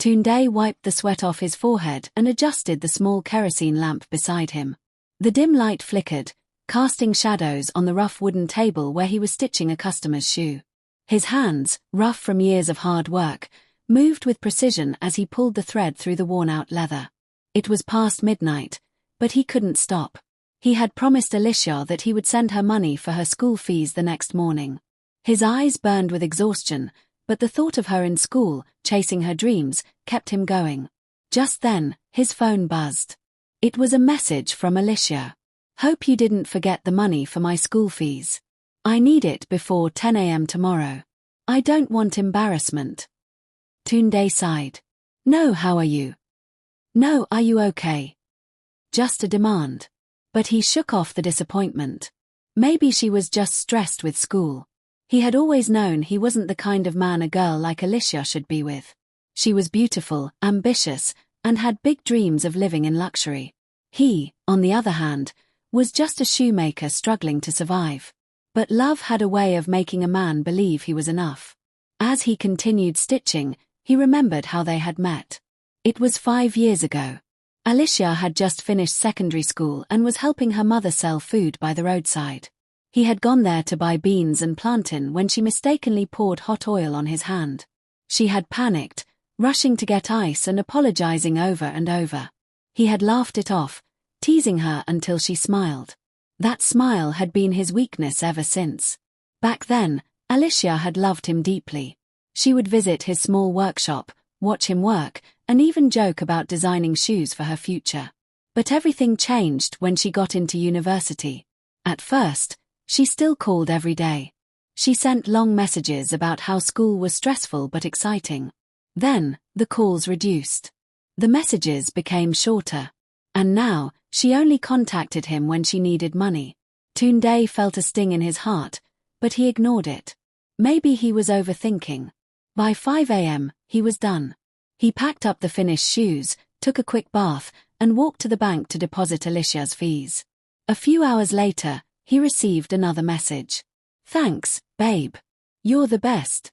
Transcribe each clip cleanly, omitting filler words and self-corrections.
Tunde wiped the sweat off his forehead and adjusted the small kerosene lamp beside him. The dim light flickered, casting shadows on the rough wooden table where he was stitching a customer's shoe. His hands, rough from years of hard work, moved with precision as he pulled the thread through the worn-out leather. It was past midnight, but he couldn't stop. He had promised Alicia that he would send her money for her school fees the next morning. His eyes burned with exhaustion, but the thought of her in school, chasing her dreams, kept him going. Just then, his phone buzzed. It was a message from Alicia. "Hope you didn't forget the money for my school fees. I need it before 10 a.m. tomorrow. I don't want embarrassment." Tunde sighed. "No, how are you? No, are you okay? Just a demand." But he shook off the disappointment. Maybe she was just stressed with school. He had always known he wasn't the kind of man a girl like Alicia should be with. She was beautiful, ambitious, and had big dreams of living in luxury. He, on the other hand, was just a shoemaker struggling to survive. But love had a way of making a man believe he was enough. As he continued stitching, he remembered how they had met. It was 5 years ago. Alicia had just finished secondary school and was helping her mother sell food by the roadside. He had gone there to buy beans and plantain when she mistakenly poured hot oil on his hand. She had panicked, rushing to get ice and apologizing over and over. He had laughed it off, teasing her until she smiled. That smile had been his weakness ever since. Back then, Alicia had loved him deeply. She would visit his small workshop, watch him work, and even joke about designing shoes for her future. But everything changed when she got into university. At first, she still called every day. She sent long messages about how school was stressful but exciting. Then, the calls reduced. The messages became shorter. And now, she only contacted him when she needed money. Tunde felt a sting in his heart, but he ignored it. Maybe he was overthinking. By 5 a.m., he was done. He packed up the finished shoes, took a quick bath, and walked to the bank to deposit Alicia's fees. A few hours later, he received another message. "Thanks, babe. You're the best."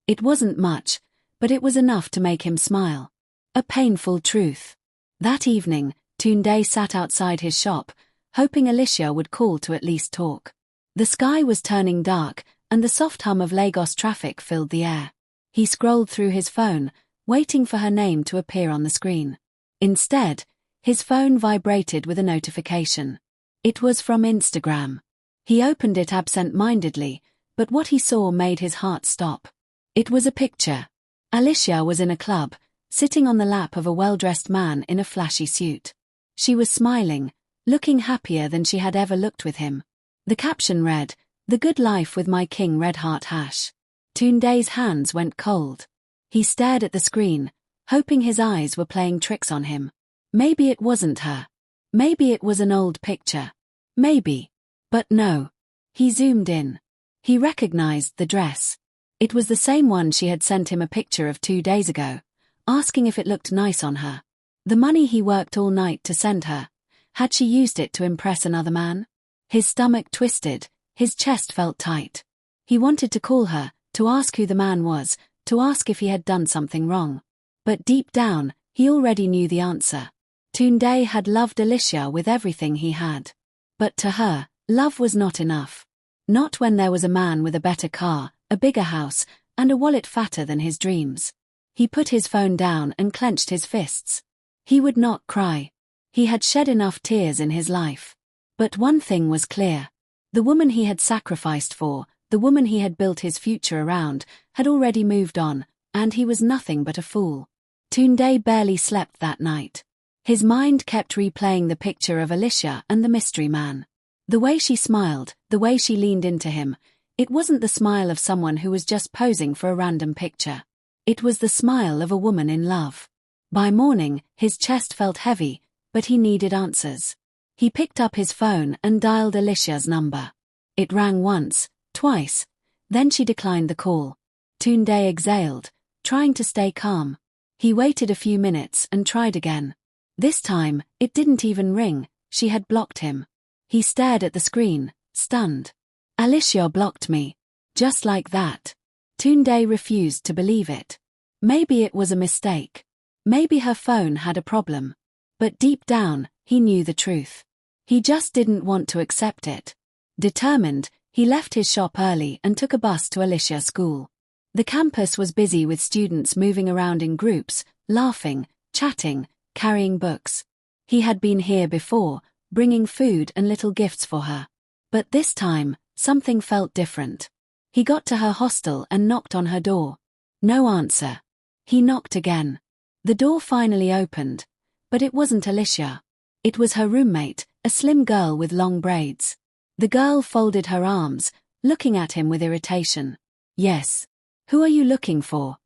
It wasn't much, but it was enough to make him smile. A painful truth. That evening, Tunde sat outside his shop, hoping Alicia would call to at least talk. The sky was turning dark, and the soft hum of Lagos traffic filled the air. He scrolled through his phone, waiting for her name to appear on the screen. Instead, his phone vibrated with a notification. It was from Instagram. He opened it absent-mindedly, but what he saw made his heart stop. It was a picture. Alicia was in a club, sitting on the lap of a well-dressed man in a flashy suit. She was smiling, looking happier than she had ever looked with him. The caption read, "The good life with my king Red Heart Hash." Tunde's hands went cold. He stared at the screen, hoping his eyes were playing tricks on him. Maybe it wasn't her. Maybe it was an old picture. Maybe. But no. He zoomed in. He recognized the dress. It was the same one she had sent him a picture of 2 days ago, asking if it looked nice on her. The money he worked all night to send her. Had she used it to impress another man? His stomach twisted, his chest felt tight. He wanted to call her, to ask who the man was, to ask if he had done something wrong. But deep down, he already knew the answer. Tunde had loved Alicia with everything he had. But to her, love was not enough. Not when there was a man with a better car, a bigger house, and a wallet fatter than his dreams. He put his phone down and clenched his fists. He would not cry. He had shed enough tears in his life. But one thing was clear. The woman he had sacrificed for, the woman he had built his future around, had already moved on, and he was nothing but a fool. Tunde barely slept that night. His mind kept replaying the picture of Alicia and the mystery man. The way she smiled, the way she leaned into him, it wasn't the smile of someone who was just posing for a random picture. It was the smile of a woman in love. By morning, his chest felt heavy, but he needed answers. He picked up his phone and dialed Alicia's number. It rang once, twice, then she declined the call. Tunde exhaled, trying to stay calm. He waited a few minutes and tried again. This time, it didn't even ring, she had blocked him. He stared at the screen, stunned. Alicia blocked me. Just like that. Tunde refused to believe it. Maybe it was a mistake. Maybe her phone had a problem. But deep down, he knew the truth. He just didn't want to accept it. Determined, he left his shop early and took a bus to Alicia's school. The campus was busy with students moving around in groups, laughing, chatting, carrying books. He had been here before, bringing food and little gifts for her. But this time, something felt different. He got to her hostel and knocked on her door. No answer. He knocked again. The door finally opened. But it wasn't Alicia. It was her roommate, a slim girl with long braids. The girl folded her arms, looking at him with irritation. Yes. Who are you looking for?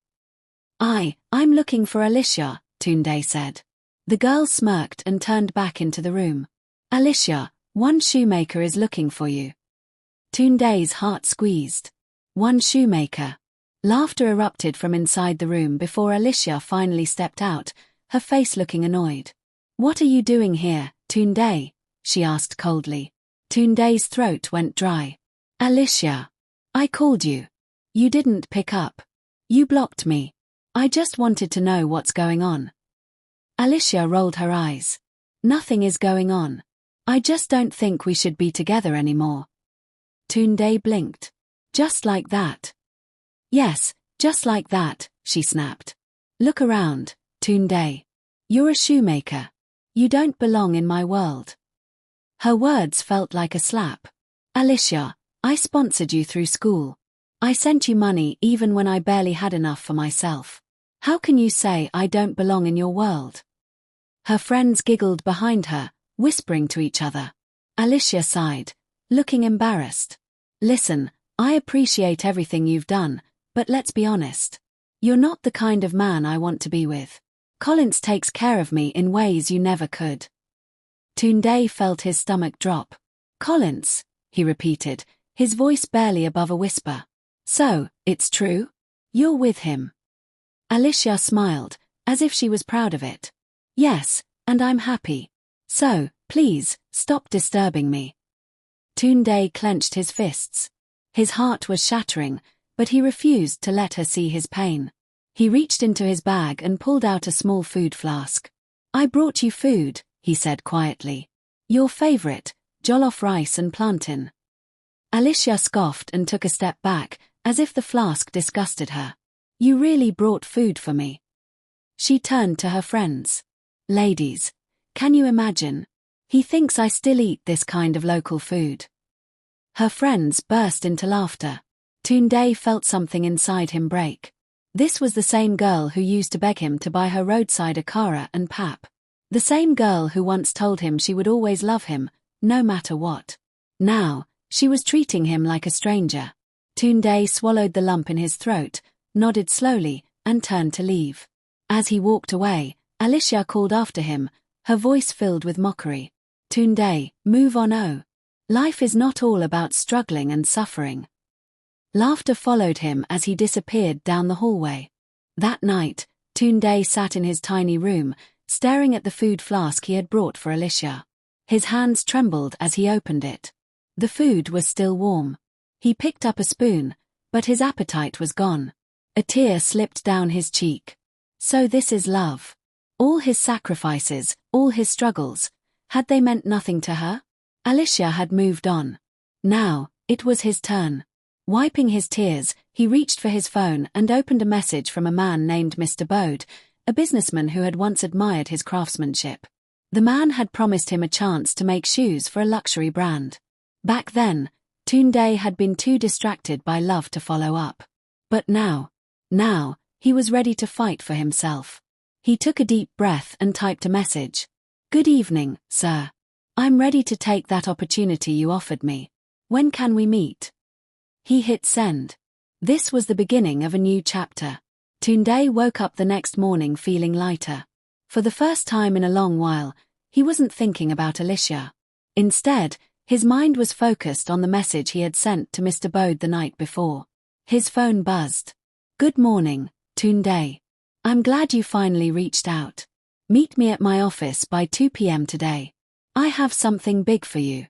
I'm looking for Alicia, Tunde said. The girl smirked and turned back into the room. Alicia, one shoemaker is looking for you. Tunde's heart squeezed. One shoemaker. Laughter erupted from inside the room before Alicia finally stepped out, her face looking annoyed. What are you doing here, Tunde? She asked coldly. Tunde's throat went dry. Alicia. I called you. You didn't pick up. You blocked me. I just wanted to know what's going on. Alicia rolled her eyes. Nothing is going on. I just don't think we should be together anymore. Tunde blinked. Just like that. Yes, just like that, she snapped. Look around, Tunde. You're a shoemaker. You don't belong in my world. Her words felt like a slap. Alicia, I sponsored you through school. I sent you money even when I barely had enough for myself. How can you say I don't belong in your world? Her friends giggled behind her, whispering to each other. Alicia sighed, looking embarrassed. Listen, I appreciate everything you've done, but let's be honest. You're not the kind of man I want to be with. Collins takes care of me in ways you never could. Tunde felt his stomach drop. Collins, he repeated, his voice barely above a whisper. So, it's true? You're with him. Alicia smiled, as if she was proud of it. Yes, and I'm happy. So, please, stop disturbing me. Tunde clenched his fists. His heart was shattering, but he refused to let her see his pain. He reached into his bag and pulled out a small food flask. I brought you food, he said quietly. Your favorite, jollof rice and plantain. Alicia scoffed and took a step back, as if the flask disgusted her. You really brought food for me. She turned to her friends. Ladies, can you imagine? He thinks I still eat this kind of local food. Her friends burst into laughter. Tunde felt something inside him break. This was the same girl who used to beg him to buy her roadside akara and pap. The same girl who once told him she would always love him, no matter what. Now, she was treating him like a stranger. Tunde swallowed the lump in his throat, nodded slowly, and turned to leave. As he walked away, Alicia called after him, her voice filled with mockery. Tunde, move on. Oh. Life is not all about struggling and suffering. Laughter followed him as he disappeared down the hallway. That night, Tunde sat in his tiny room, staring at the food flask he had brought for Alicia. His hands trembled as he opened it. The food was still warm. He picked up a spoon, but his appetite was gone. A tear slipped down his cheek. So this is love. All his sacrifices, all his struggles, had they meant nothing to her? Alicia had moved on. Now, it was his turn. Wiping his tears, he reached for his phone and opened a message from a man named Mr. Bode, a businessman who had once admired his craftsmanship. The man had promised him a chance to make shoes for a luxury brand. Back then, Tunde had been too distracted by love to follow up. But now, he was ready to fight for himself. He took a deep breath and typed a message. Good evening, sir. I'm ready to take that opportunity you offered me. When can we meet? He hit send. This was the beginning of a new chapter. Tunde woke up the next morning feeling lighter. For the first time in a long while, he wasn't thinking about Alicia. Instead, his mind was focused on the message he had sent to Mr. Bode the night before. His phone buzzed. Good morning, Tunde. I'm glad you finally reached out. Meet me at my office by 2 p.m. today. I have something big for you.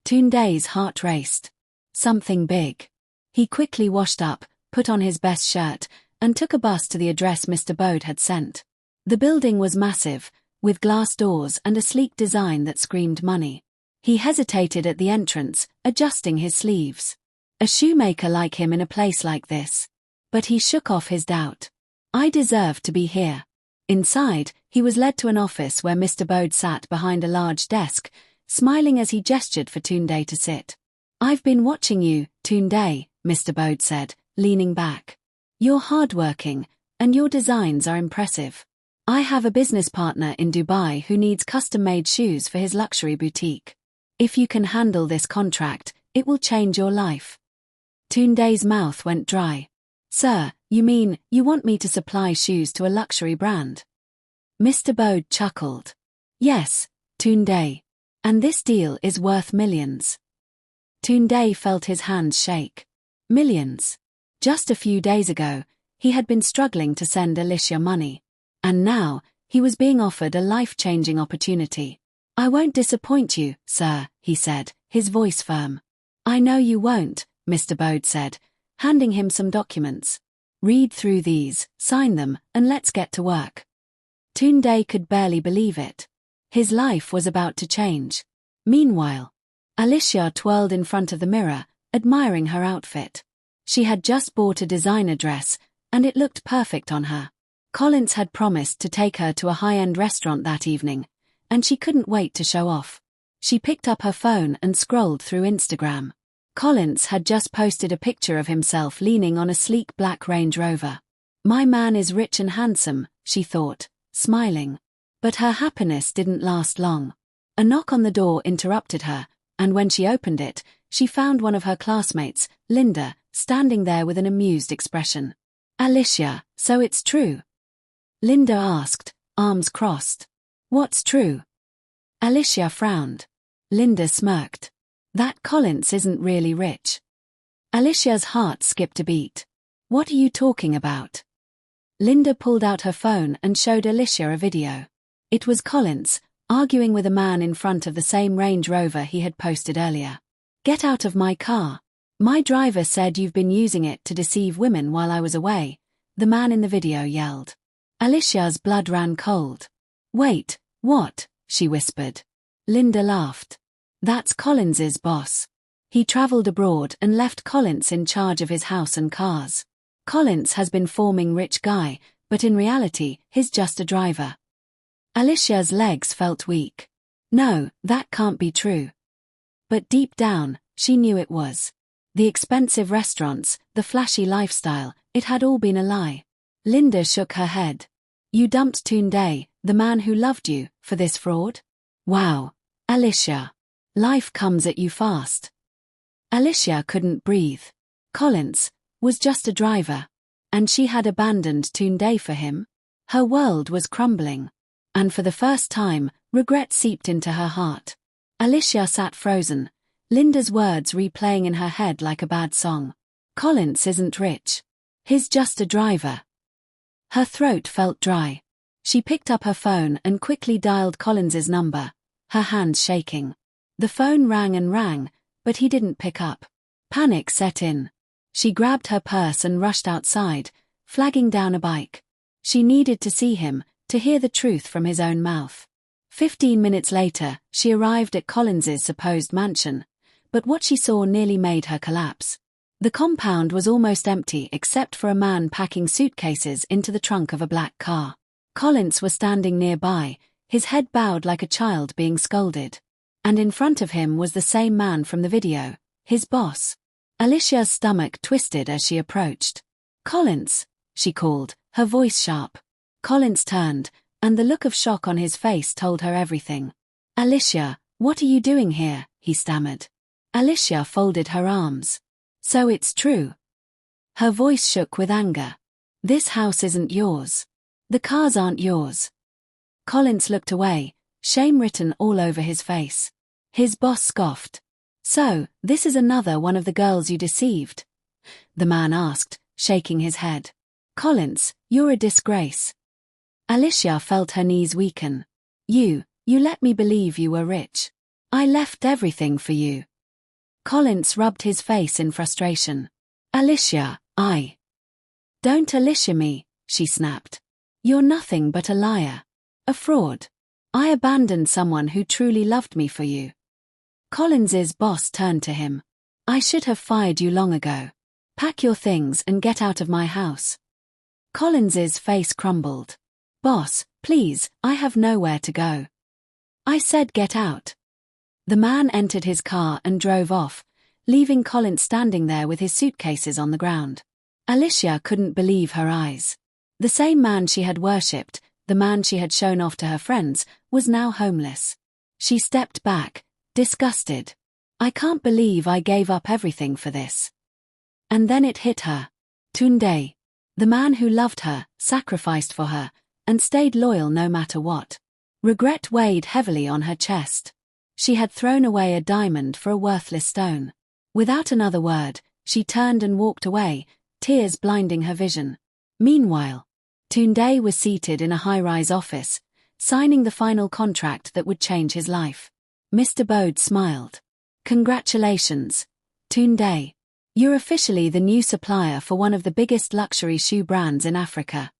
Tunde's heart raced. Something big. He quickly washed up, put on his best shirt, and took a bus to the address Mr. Bode had sent. The building was massive, with glass doors and a sleek design that screamed money. He hesitated at the entrance, adjusting his sleeves. A shoemaker like him in a place like this. But he shook off his doubt. I deserve to be here. Inside, he was led to an office where Mr. Bode sat behind a large desk, smiling as he gestured for Tunde to sit. I've been watching you, Tunde, Mr. Bode said, leaning back. You're hardworking, and your designs are impressive. I have a business partner in Dubai who needs custom-made shoes for his luxury boutique. If you can handle this contract, it will change your life. Tunde's mouth went dry. Sir, you mean, you want me to supply shoes to a luxury brand? Mr. Bode chuckled. Yes, Tunde. And this deal is worth millions. Tunde felt his hands shake. Millions. Just a few days ago, he had been struggling to send Alicia money. And now, he was being offered a life-changing opportunity. I won't disappoint you, sir, he said, his voice firm. I know you won't, Mr. Bode said, handing him some documents. Read through these, sign them, and let's get to work. Tunde could barely believe it. His life was about to change. Meanwhile, Alicia twirled in front of the mirror, admiring her outfit. She had just bought a designer dress, and it looked perfect on her. Collins had promised to take her to a high-end restaurant that evening, and she couldn't wait to show off. She picked up her phone and scrolled through Instagram. Collins had just posted a picture of himself leaning on a sleek black Range Rover. My man is rich and handsome, she thought, smiling. But her happiness didn't last long. A knock on the door interrupted her, and when she opened it, she found one of her classmates, Linda, standing there with an amused expression. Alicia, so it's true? Linda asked, arms crossed. What's true? Alicia frowned. Linda smirked. That Collins isn't really rich. Alicia's heart skipped a beat. What are you talking about? Linda pulled out her phone and showed Alicia a video. It was Collins, arguing with a man in front of the same Range Rover he had posted earlier. Get out of my car. My driver said you've been using it to deceive women while I was away, the man in the video yelled. Alicia's blood ran cold. Wait, what? She whispered. Linda laughed. That's Collins's boss. He traveled abroad and left Collins in charge of his house and cars. Collins has been forming rich guy, but in reality, he's just a driver. Alicia's legs felt weak. No, that can't be true. But deep down, she knew it was. The expensive restaurants, the flashy lifestyle, it had all been a lie. Linda shook her head. You dumped Tunde, the man who loved you, for this fraud? Wow. Alicia. Life comes at you fast. Alicia couldn't breathe. Collins was just a driver. And she had abandoned Tunde for him. Her world was crumbling. And for the first time, regret seeped into her heart. Alicia sat frozen, Linda's words replaying in her head like a bad song. Collins isn't rich. He's just a driver. Her throat felt dry. She picked up her phone and quickly dialed Collins's number, her hands shaking. The phone rang and rang, but he didn't pick up. Panic set in. She grabbed her purse and rushed outside, flagging down a bike. She needed to see him, to hear the truth from his own mouth. 15 minutes later, she arrived at Collins's supposed mansion, but what she saw nearly made her collapse. The compound was almost empty except for a man packing suitcases into the trunk of a black car. Collins was standing nearby, his head bowed like a child being scolded. And in front of him was the same man from the video, his boss. Alicia's stomach twisted as she approached. Collins, she called, her voice sharp. Collins turned, and the look of shock on his face told her everything. Alicia, what are you doing here? He stammered. Alicia folded her arms. So it's true. Her voice shook with anger. This house isn't yours. The cars aren't yours. Collins looked away, shame written all over his face. His boss scoffed. So, this is another one of the girls you deceived? The man asked, shaking his head. Collins, you're a disgrace. Alicia felt her knees weaken. You let me believe you were rich. I left everything for you. Collins rubbed his face in frustration. Alicia, Don't Alicia me, she snapped. You're nothing but a liar. A fraud. I abandoned someone who truly loved me for you. Collins's boss turned to him. I should have fired you long ago. Pack your things and get out of my house. Collins's face crumbled. Boss, please, I have nowhere to go. I said get out. The man entered his car and drove off, leaving Collins standing there with his suitcases on the ground. Alicia couldn't believe her eyes. The same man she had worshipped, the man she had shown off to her friends, was now homeless. She stepped back, disgusted. I can't believe I gave up everything for this. And then it hit her. Tunde. The man who loved her, sacrificed for her, and stayed loyal no matter what. Regret weighed heavily on her chest. She had thrown away a diamond for a worthless stone. Without another word, she turned and walked away, tears blinding her vision. Meanwhile, Tunde was seated in a high-rise office, signing the final contract that would change his life. Mr. Bode smiled. Congratulations, Tunde. You're officially the new supplier for one of the biggest luxury shoe brands in Africa.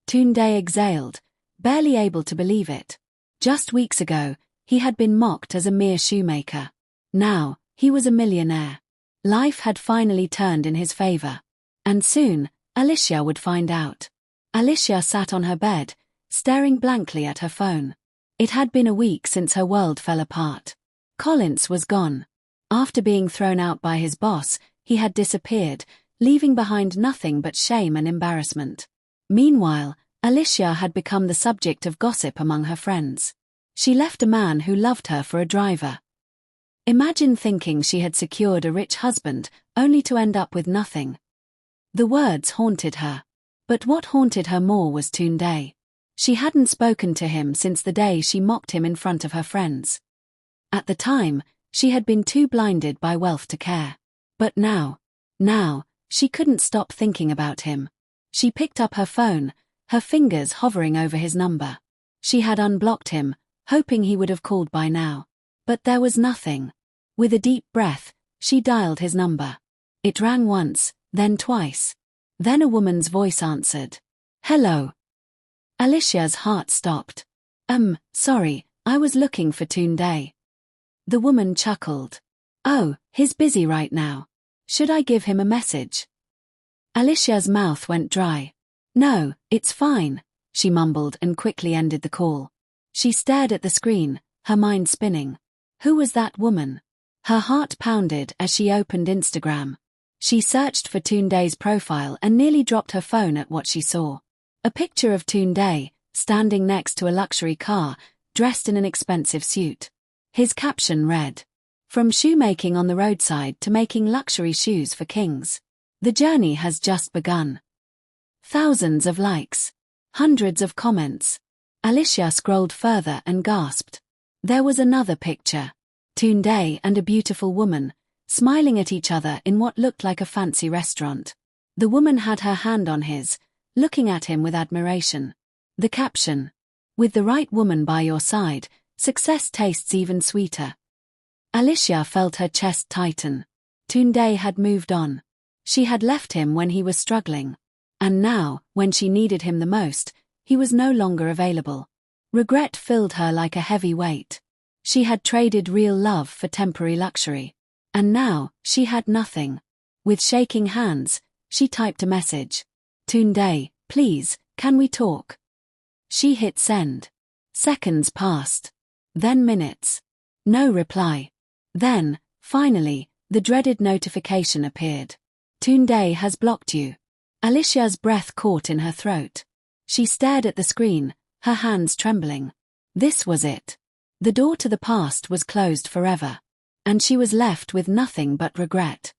Tunde exhaled, barely able to believe it. Just weeks ago, he had been mocked as a mere shoemaker. Now, he was a millionaire. Life had finally turned in his favor. And soon, Alicia would find out. Alicia sat on her bed, staring blankly at her phone. It had been a week since her world fell apart. Collins was gone. After being thrown out by his boss, he had disappeared, leaving behind nothing but shame and embarrassment. Meanwhile, Alicia had become the subject of gossip among her friends. She left a man who loved her for a driver. Imagine thinking she had secured a rich husband, only to end up with nothing. The words haunted her. But what haunted her more was Tunde. She hadn't spoken to him since the day she mocked him in front of her friends. At the time, she had been too blinded by wealth to care. But now, she couldn't stop thinking about him. She picked up her phone, her fingers hovering over his number. She had unblocked him, hoping he would have called by now. But there was nothing. With a deep breath, she dialed his number. It rang once, then twice. Then a woman's voice answered. Hello. Alicia's heart stopped. Sorry, I was looking for Tunde. The woman chuckled. Oh, he's busy right now. Should I give him a message? Alicia's mouth went dry. No, it's fine, she mumbled and quickly ended the call. She stared at the screen, her mind spinning. Who was that woman? Her heart pounded as she opened Instagram. She searched for Tunde's profile and nearly dropped her phone at what she saw. A picture of Tunde, standing next to a luxury car, dressed in an expensive suit. His caption read, "From shoemaking on the roadside to making luxury shoes for kings. The journey has just begun." Thousands of likes. Hundreds of comments. Alicia scrolled further and gasped. There was another picture. Tunde and a beautiful woman, smiling at each other in what looked like a fancy restaurant. The woman had her hand on his, looking at him with admiration. The caption, "With the right woman by your side, success tastes even sweeter." Alicia felt her chest tighten. Tunde had moved on. She had left him when he was struggling. And now, when she needed him the most, he was no longer available. Regret filled her like a heavy weight. She had traded real love for temporary luxury. And now, she had nothing. With shaking hands, she typed a message. Tunde, please, can we talk? She hit send. Seconds passed. Then minutes. No reply. Then, finally, the dreaded notification appeared. Tunde has blocked you. Alicia's breath caught in her throat. She stared at the screen, her hands trembling. This was it. The door to the past was closed forever. And she was left with nothing but regret.